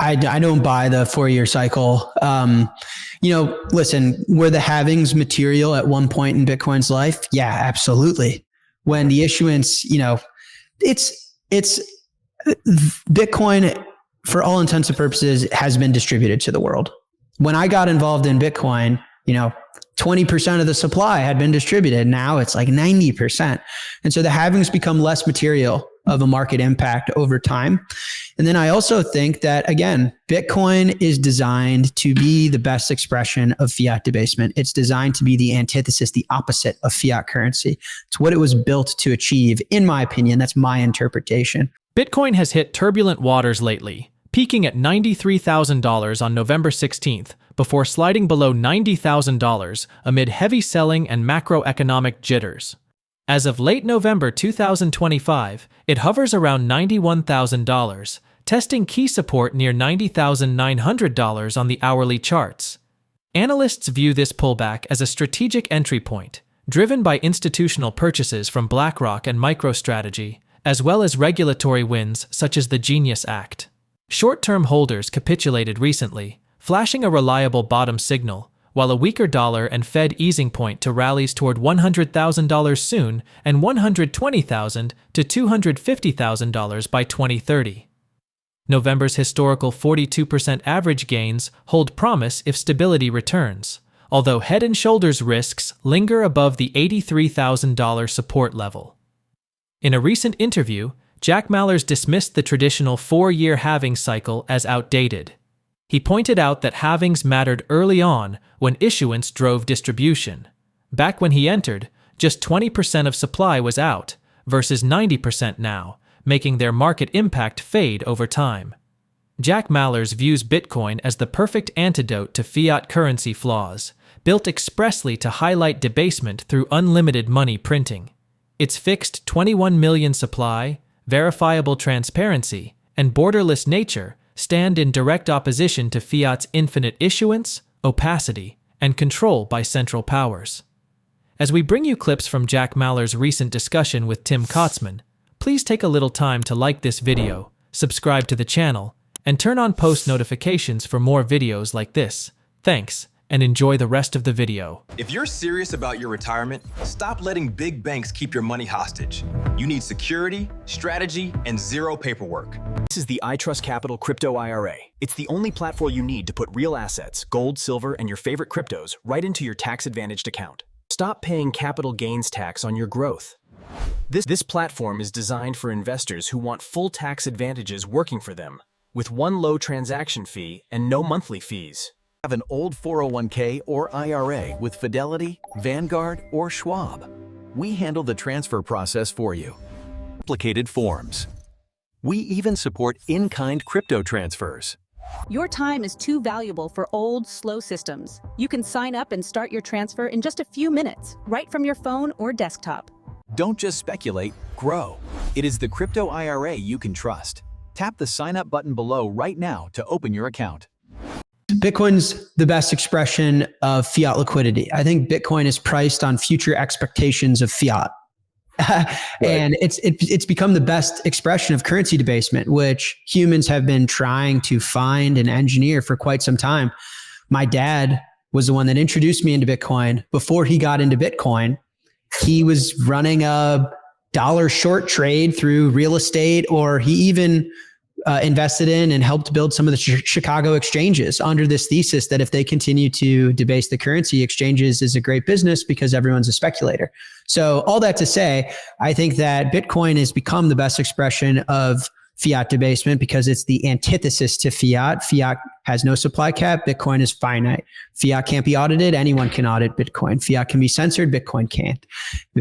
I don't buy the 4-year cycle. Listen, were the halvings material at one point in Bitcoin's life? Yeah, absolutely. When the issuance, it's Bitcoin, for all intents and purposes, has been distributed to the world. When I got involved in Bitcoin, 20% of the supply had been distributed. Now it's like 90%. And so the halvings become less material of a market impact over time. And then I also think that, again, Bitcoin is designed to be the best expression of fiat debasement. It's designed to be the antithesis, the opposite of fiat currency. It's what it was built to achieve, in my opinion. That's my interpretation. Bitcoin has hit turbulent waters lately, peaking at $93,000 on November 16th, before sliding below $90,000 amid heavy selling and macroeconomic jitters. As of late November 2025, it hovers around $91,000, testing key support near $90,900 on the hourly charts. Analysts view this pullback as a strategic entry point, driven by institutional purchases from BlackRock and MicroStrategy, as well as regulatory wins such as the Genius Act. Short-term holders capitulated recently, flashing a reliable bottom signal, while a weaker dollar and Fed easing point to rallies toward $100,000 soon and $120,000 to $250,000 by 2030. November's historical 42% average gains hold promise if stability returns, although Head & Shoulders risks linger above the $83,000 support level. In a recent interview, Jack Mallers dismissed the traditional 4-year halving cycle as outdated. He pointed out that halvings mattered early on when issuance drove distribution. Back when he entered, just 20% of supply was out, versus 90% now, making their market impact fade over time. Jack Mallers views Bitcoin as the perfect antidote to fiat currency flaws, built expressly to highlight debasement through unlimited money printing. Its fixed 21 million supply, verifiable transparency, and borderless nature stand in direct opposition to fiat's infinite issuance, opacity, and control by central powers. As we bring you clips from Jack Mallers' recent discussion with Tim Kotzman, please take a little time to like this video, subscribe to the channel, and turn on post notifications for more videos like this. Thanks, and enjoy the rest of the video. If you're serious about your retirement, stop letting big banks keep your money hostage. You need security, strategy, and zero paperwork. This is the iTrust Capital Crypto IRA. It's the only platform you need to put real assets, gold, silver, and your favorite cryptos right into your tax-advantaged account. Stop paying capital gains tax on your growth. This platform is designed for investors who want full tax advantages working for them, with one low transaction fee and no monthly fees. Have an old 401k or IRA with Fidelity, Vanguard, or Schwab. We handle the transfer process for you. Complicated forms. We even support in-kind crypto transfers. Your time is too valuable for old, slow systems. You can sign up and start your transfer in just a few minutes, right from your phone or desktop. Don't just speculate, grow. It is the crypto IRA you can trust. Tap the sign up button below right now to open your account. Bitcoin's the best expression of fiat liquidity. I think Bitcoin is priced on future expectations of fiat. And it's become the best expression of currency debasement, which humans have been trying to find and engineer for quite some time. My dad was the one that introduced me into Bitcoin. Before he got into Bitcoin, he was running a dollar short trade through real estate, or he even invested in and helped build some of the Chicago exchanges under this thesis that if they continue to debase the currency, exchanges is a great business because everyone's a speculator. So all that to say, I think that Bitcoin has become the best expression of fiat debasement because it's the antithesis to fiat. Fiat has no supply cap. Bitcoin is finite. Fiat can't be audited. Anyone can audit Bitcoin. Fiat can be censored. Bitcoin can't.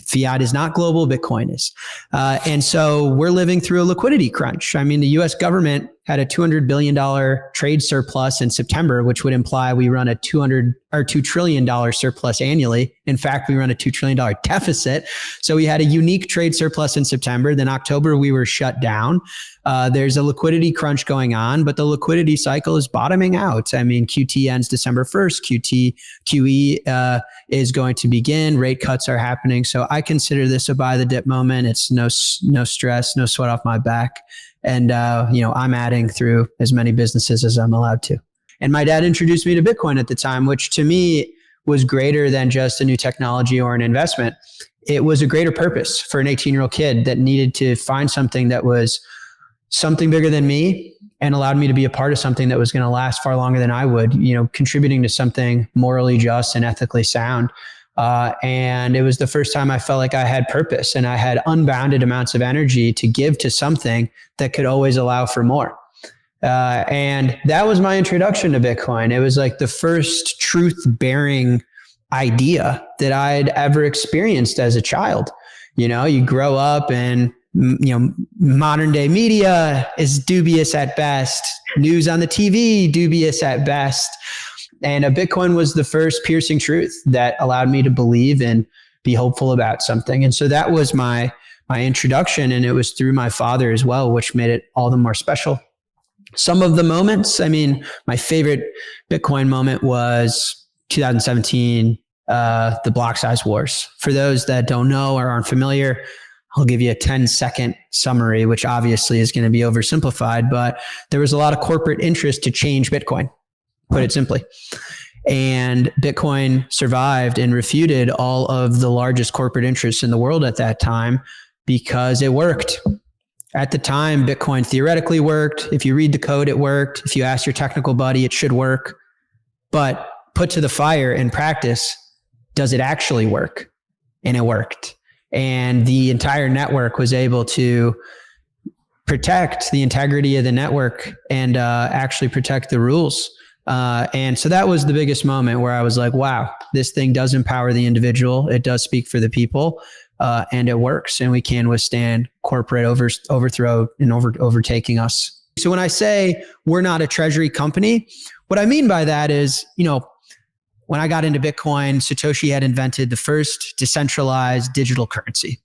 Fiat is not global. Bitcoin is. And so we're living through a liquidity crunch. I mean, the US government had a $200 billion trade surplus in September, which would imply we run a $2 trillion surplus annually. In fact, we run a $2 trillion deficit. So we had a unique trade surplus in September. Then October, we were shut down. There's a liquidity crunch going on, but the liquidity cycle is bottom. bottoming out. I mean, QT ends December 1st. QE is going to begin. Rate cuts are happening. So I consider this a buy the dip moment. It's no stress, no sweat off my back. And, I'm adding through as many businesses as I'm allowed to. And my dad introduced me to Bitcoin at the time, which to me was greater than just a new technology or an investment. It was a greater purpose for an 18-year-old kid that needed to find something that was something bigger than me and allowed me to be a part of something that was going to last far longer than I would, contributing to something morally just and ethically sound. And it was the first time I felt like I had purpose and I had unbounded amounts of energy to give to something that could always allow for more. And that was my introduction to Bitcoin. It was like the first truth-bearing idea that I'd ever experienced as a child. You grow up and, modern day media is dubious at best. News on the TV, dubious at best. And Bitcoin was the first piercing truth that allowed me to believe and be hopeful about something. And so that was my introduction. And it was through my father as well, which made it all the more special. Some of the moments, my favorite Bitcoin moment was 2017, the block size wars. For those that don't know or aren't familiar, I'll give you a 10-second summary, which obviously is going to be oversimplified, but there was a lot of corporate interest to change Bitcoin, put it simply. And Bitcoin survived and refuted all of the largest corporate interests in the world at that time because it worked. At the time, Bitcoin theoretically worked. If you read the code, it worked. If you ask your technical buddy, it should work. But put to the fire in practice, does it actually work? And it worked. And the entire network was able to protect the integrity of the network and actually protect the rules. And so that was the biggest moment where I was like, wow, this thing does empower the individual. It does speak for the people. And it works, and we can withstand corporate overthrow and overtaking us. So when I say we're not a treasury company, what I mean by that is, when I got into Bitcoin, Satoshi had invented the first decentralized digital currency.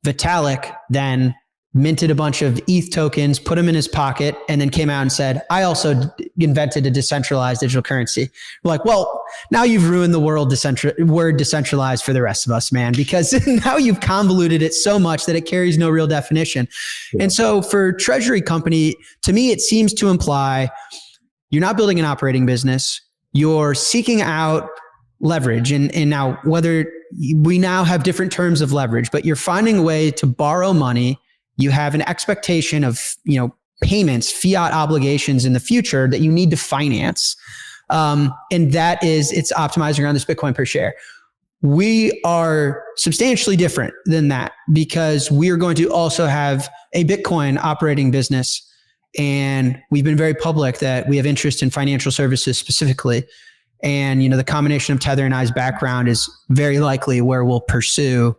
Vitalik then minted a bunch of ETH tokens, put them in his pocket, and then came out and said, I also invented a decentralized digital currency. We're like, well, now you've ruined the word decentralized for the rest of us, man, because now you've convoluted it so much that it carries no real definition. And so for treasury company, to me, it seems to imply you're not building an operating business. You're seeking out leverage. And now whether we now have different terms of leverage, but you're finding a way to borrow money. You have an expectation of, payments, fiat obligations in the future that you need to finance. And it's optimizing around this Bitcoin per share. We are substantially different than that because we are going to also have a Bitcoin operating business. And we've been very public that we have interest in financial services specifically. And, the combination of Tether and I's background is very likely where we'll pursue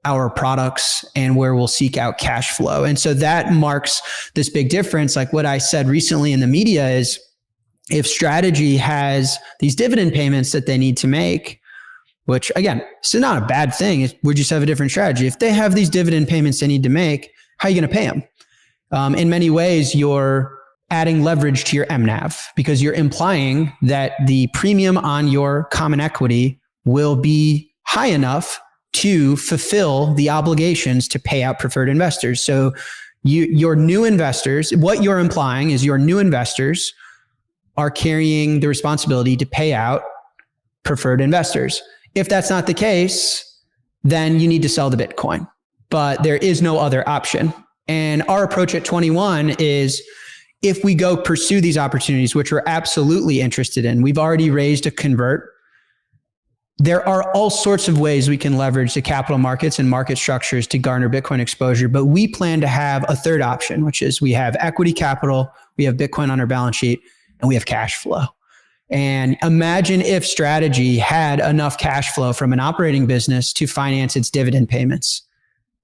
our products and where we'll seek out cash flow. And so that marks this big difference. Like what I said recently in the media is if strategy has these dividend payments that they need to make, which again, it's not a bad thing. We just have a different strategy. If they have these dividend payments they need to make, how are you going to pay them? In many ways, you're adding leverage to your MNAV because you're implying that the premium on your common equity will be high enough to fulfill the obligations to pay out preferred investors. So your new investors, what you're implying is your new investors are carrying the responsibility to pay out preferred investors. If that's not the case, then you need to sell the Bitcoin, but there is no other option. And our approach at 21 is if we go pursue these opportunities, which we're absolutely interested in, we've already raised a convert. There are all sorts of ways we can leverage the capital markets and market structures to garner Bitcoin exposure, but we plan to have a third option, which is we have equity capital, we have Bitcoin on our balance sheet, and we have cash flow. And imagine if strategy had enough cash flow from an operating business to finance its dividend payments.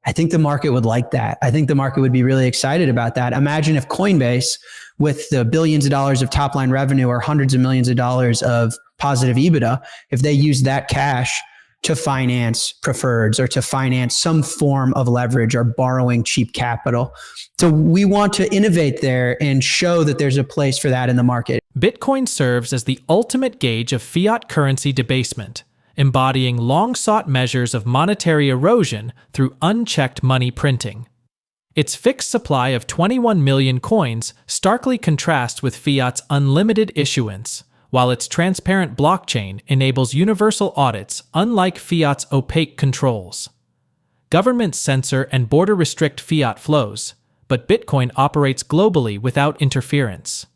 I think the market would like that. I think the market would be really excited about that. Imagine if Coinbase, with the billions of dollars of top line revenue or hundreds of millions of dollars of positive EBITDA, if they use that cash to finance preferreds or to finance some form of leverage or borrowing cheap capital. So we want to innovate there and show that there's a place for that in the market. Bitcoin serves as the ultimate gauge of fiat currency debasement, embodying long-sought measures of monetary erosion through unchecked money printing. Its fixed supply of 21 million coins starkly contrasts with fiat's unlimited issuance, while its transparent blockchain enables universal audits unlike fiat's opaque controls. Governments censor and border restrict fiat flows, but Bitcoin operates globally without interference.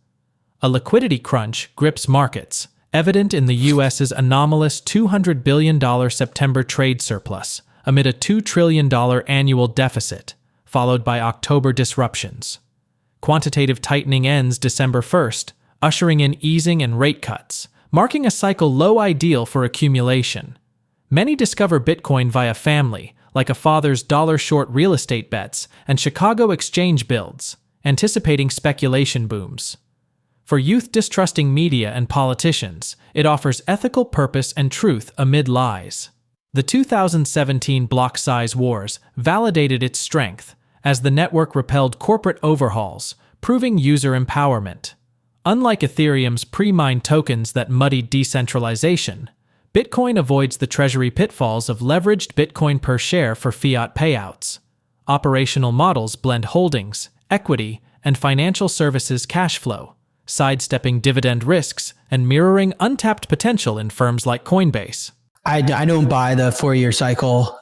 A liquidity crunch grips markets, evident in the U.S.'s anomalous $200 billion September trade surplus amid a $2 trillion annual deficit, followed by October disruptions. Quantitative tightening ends December 1st, ushering in easing and rate cuts, marking a cycle low ideal for accumulation. Many discover Bitcoin via family, like a father's dollar-short real estate bets and Chicago exchange builds, anticipating speculation booms. For youth distrusting media and politicians, it offers ethical purpose and truth amid lies. The 2017 block size wars validated its strength, as the network repelled corporate overhauls, proving user empowerment. Unlike Ethereum's pre-mined tokens that muddied decentralization, Bitcoin avoids the Treasury pitfalls of leveraged Bitcoin per share for fiat payouts. Operational models blend holdings, equity, and financial services cash flow, sidestepping dividend risks and mirroring untapped potential in firms like Coinbase. I don't buy the 4-year cycle.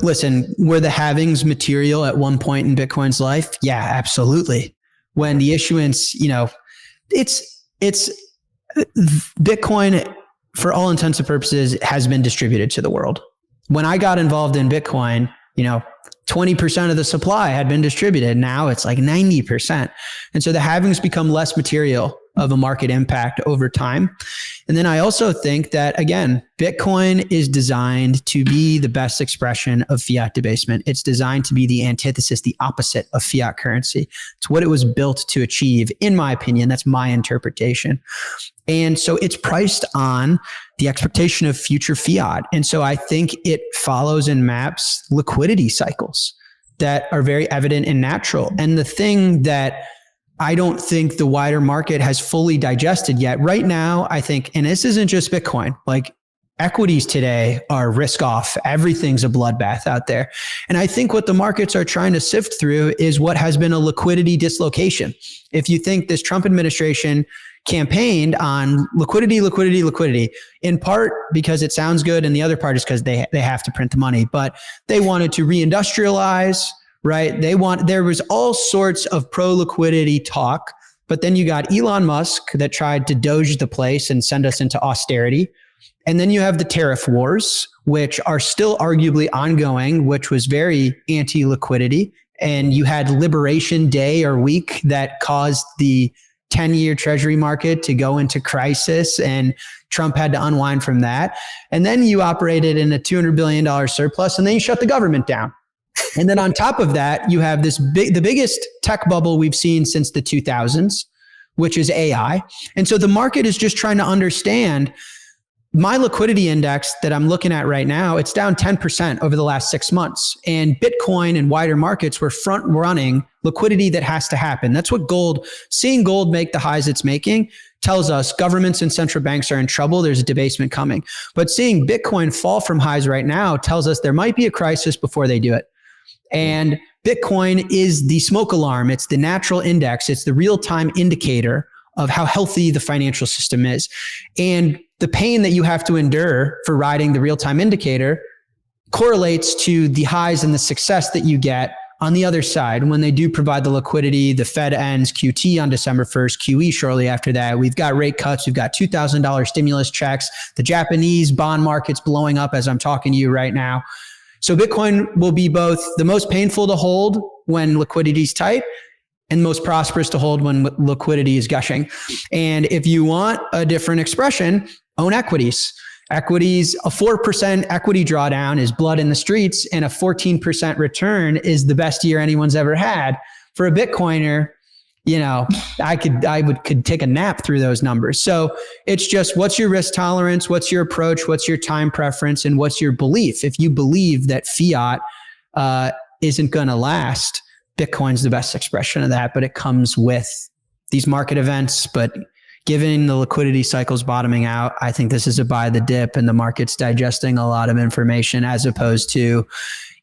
Listen, were the halvings material at one point in Bitcoin's life? Yeah, absolutely. When the issuance, it's Bitcoin, for all intents and purposes, has been distributed to the world. When I got involved in Bitcoin, 20% of the supply had been distributed. Now it's like 90%. And so the halvings become less material of a market impact over time. And then I also think that, again, Bitcoin is designed to be the best expression of fiat debasement. It's designed to be the antithesis, the opposite of fiat currency. It's what it was built to achieve, in my opinion. That's my interpretation. And so it's priced on the expectation of future fiat. And so I think it follows and maps liquidity cycles that are very evident and natural. And the thing that I don't think the wider market has fully digested yet. Right now, I think, and this isn't just Bitcoin, like equities today are risk off. Everything's a bloodbath out there. And I think what the markets are trying to sift through is what has been a liquidity dislocation. If you think this Trump administration campaigned on liquidity, in part because it sounds good, and the other part is because they have to print the money, but they wanted to reindustrialize, right? There was all sorts of pro-liquidity talk, but then you got Elon Musk that tried to doge the place and send us into austerity. And then you have the tariff wars, which are still arguably ongoing, which was very anti-liquidity. And you had Liberation Day or week that caused the 10-year Treasury market to go into crisis, and Trump had to unwind from that. And then you operated in a $200 billion surplus, and then you shut the government down. And then on top of that, you have the biggest tech bubble we've seen since the 2000s, which is AI. And so the market is just trying to understand my liquidity index that I'm looking at right now. It's down 10% over the last 6 months, and Bitcoin and wider markets were front running liquidity that has to happen. That's what seeing gold make the highs it's making tells us governments and central banks are in trouble. There's a debasement coming. But seeing Bitcoin fall from highs right now tells us there might be a crisis before they do it. And Bitcoin is the smoke alarm. It's the natural index. It's the real-time indicator of how healthy the financial system is. And the pain that you have to endure for riding the real-time indicator correlates to the highs and the success that you get on the other side when they do provide the liquidity. The Fed ends QT on December 1st, QE shortly after that. We've got rate cuts. We've got $2,000 stimulus checks. The Japanese bond market's blowing up as I'm talking to you right now. So Bitcoin will be both the most painful to hold when liquidity is tight and most prosperous to hold when liquidity is gushing. And if you want a different expression, own equities. Equities, a 4% equity drawdown is blood in the streets, and a 14% return is the best year anyone's ever had. For a Bitcoiner, could take a nap through those numbers. So it's just, what's your risk tolerance? What's your approach? What's your time preference? And what's your belief? If you believe that fiat isn't going to last, Bitcoin's the best expression of that, but it comes with these market events. But given the liquidity cycles bottoming out, I think this is a buy the dip, and the market's digesting a lot of information, as opposed to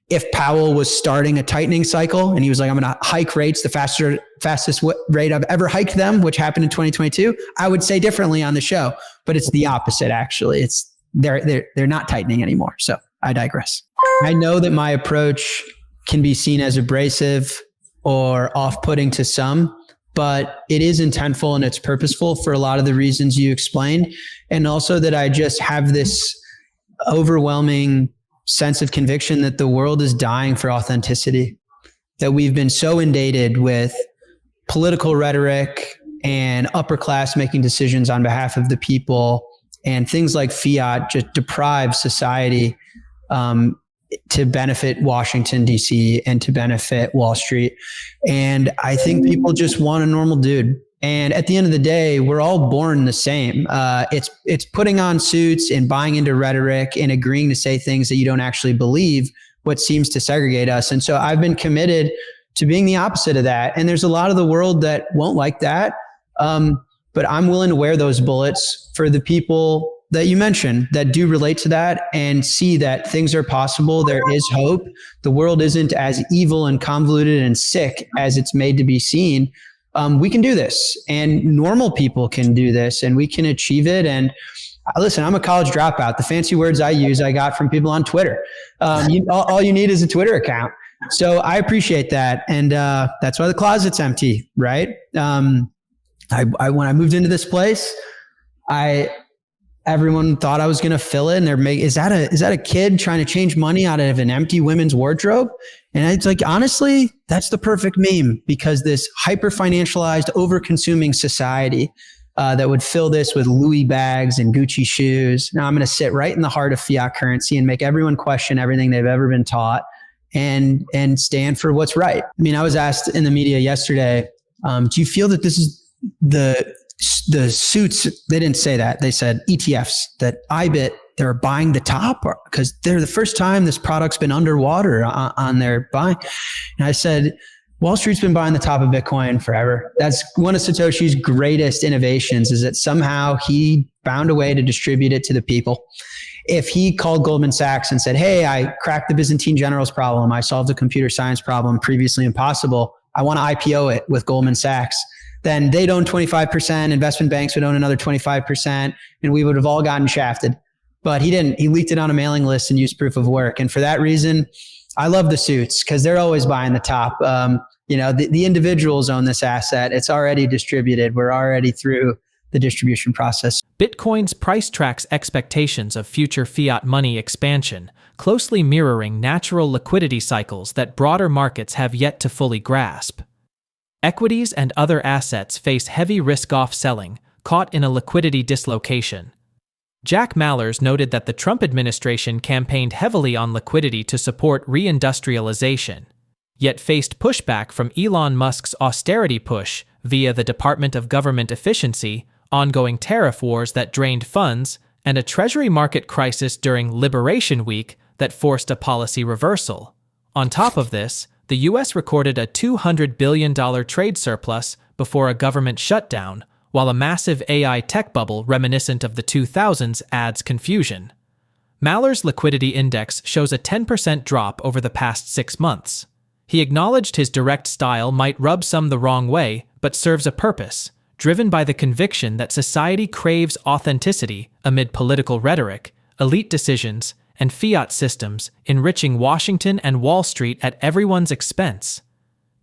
if Powell was starting a tightening cycle and he was like, I'm going to hike rates the fastest rate I've ever hiked them, which happened in 2022, I would say differently on the show, but it's the opposite. Actually, it's they're not tightening anymore. So I digress. I know that my approach can be seen as abrasive or off-putting to some, but it is intentful and it's purposeful for a lot of the reasons you explained. And also that I just have this overwhelming sense of conviction that the world is dying for authenticity, that we've been so inundated with political rhetoric and upper class making decisions on behalf of the people, and things like fiat just deprive society to benefit Washington, D.C. and to benefit Wall Street. And I think people just want a normal dude. And at the end of the day, we're all born the same. It's putting on suits and buying into rhetoric and agreeing to say things that you don't actually believe, what seems to segregate us. And so I've been committed to being the opposite of that. And there's a lot of the world that won't like that. But I'm willing to wear those bullets for the people that you mentioned that do relate to that and see that things are possible. There is hope. The world isn't as evil and convoluted and sick as it's made to be seen. We can do this, and normal people can do this, and we can achieve it. And listen, I'm a college dropout. The fancy words I use, I got from people on Twitter. All you need is a Twitter account. So I appreciate that. And that's why the closet's empty, right? When I moved into this place, everyone thought I was going to fill it, and is that a kid trying to change money out of an empty women's wardrobe? And it's like, honestly, that's the perfect meme, because this hyper financialized, over consuming society that would fill this with Louis bags and Gucci shoes. Now I'm going to sit right in the heart of fiat currency and make everyone question everything they've ever been taught and stand for what's right. I mean, I was asked in the media yesterday, do you feel that this is the suits? They didn't say that. They said ETFs, that IBIT, they're buying the top because they're the first time this product's been underwater on their buying. And I said, Wall Street's been buying the top of Bitcoin forever. That's one of Satoshi's greatest innovations, is that somehow he found a way to distribute it to the people. If he called Goldman Sachs and said, hey, I cracked the Byzantine generals problem, I solved a computer science problem previously impossible, I want to IPO it with Goldman Sachs, then they'd own 25%, investment banks would own another 25%, and we would have all gotten shafted. But he didn't. He leaked it on a mailing list and used proof of work. And for that reason, I love the suits, because they're always buying the top. The individuals own this asset. It's already distributed. We're already through the distribution process. Bitcoin's price tracks expectations of future fiat money expansion, closely mirroring natural liquidity cycles that broader markets have yet to fully grasp. Equities and other assets face heavy risk-off selling, caught in a liquidity dislocation. Jack Mallers noted that the Trump administration campaigned heavily on liquidity to support reindustrialization, yet faced pushback from Elon Musk's austerity push via the Department of Government Efficiency, ongoing tariff wars that drained funds, and a Treasury market crisis during Liberation Week that forced a policy reversal. On top of this, the U.S. recorded a $200 billion trade surplus before a government shutdown, while a massive AI tech bubble reminiscent of the 2000s adds confusion. Maller's liquidity index shows a 10% drop over the past 6 months. He acknowledged his direct style might rub some the wrong way, but serves a purpose, driven by the conviction that society craves authenticity amid political rhetoric, elite decisions, and fiat systems enriching Washington and Wall Street at everyone's expense.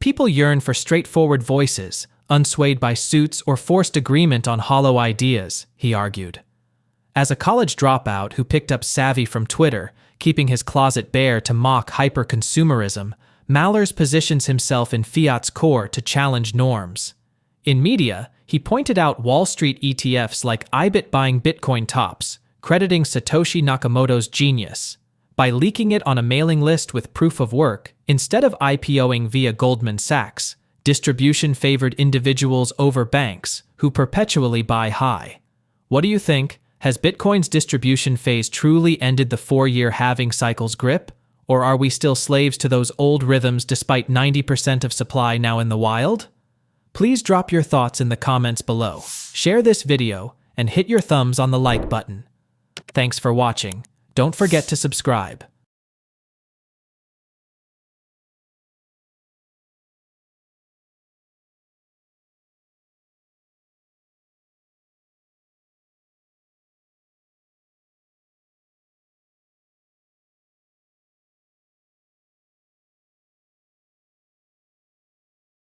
People yearn for straightforward voices, unswayed by suits or forced agreement on hollow ideas, he argued. As a college dropout who picked up savvy from Twitter, keeping his closet bare to mock hyper-consumerism, Mallers positions himself in fiat's core to challenge norms. In media, he pointed out Wall Street ETFs like IBIT buying Bitcoin tops, crediting Satoshi Nakamoto's genius. By leaking it on a mailing list with proof of work, instead of IPOing via Goldman Sachs, Distribution favored individuals over banks, who perpetually buy high. What do you think? Has Bitcoin's distribution phase truly ended the 4-year halving cycle's grip? Or are we still slaves to those old rhythms despite 90% of supply now in the wild? Please drop your thoughts in the comments below. Share this video and hit your thumbs on the like button. Thanks for watching. Don't forget to subscribe.